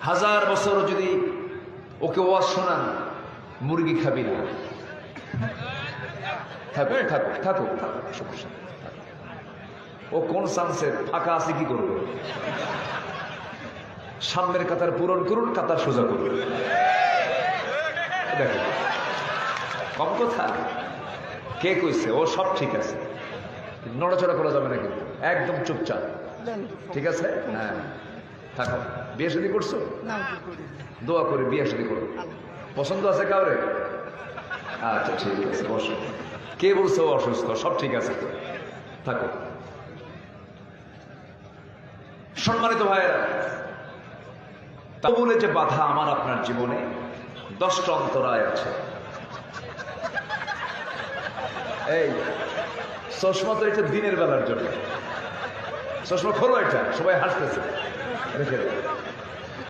1000 বছর যদি ওকে ওয়াজ শোনান, মুরগি খাবি না। থাকো থাকো থাকো থাকো, সমস্যা নেই। ও কোন চান্সে ফাঁকা আছে, কি করবে? সামনের কাতার পূরণ করুন, কাতার সোজা করুন। দেখো কম কথা, কে কইছে? ও সব ঠিক আছে, নড়াচড়া করা যাবে না কিন্তু, একদম চুপচাপ। ঠিক আছে? হ্যাঁ থাকো। বিয়ে শাদী করছো? দোয়া করে বিয়ে শাদী করো। পছন্দ আছে কাউরে? আচ্ছা ঠিক আছে, বসো। কে বলছো অসুস্থ? সব ঠিক আছে তো, থাকো। সম্মানিত ভাইয়েরা, তা বলে যে বাধা আমার আপনার জীবনে 10টা অন্তরায় আছে। এই চশমা তো এটা দিনের বেলার জন্য, চশমা খোলো, এটা সবাই হাসতেছে, রেখে দেয়।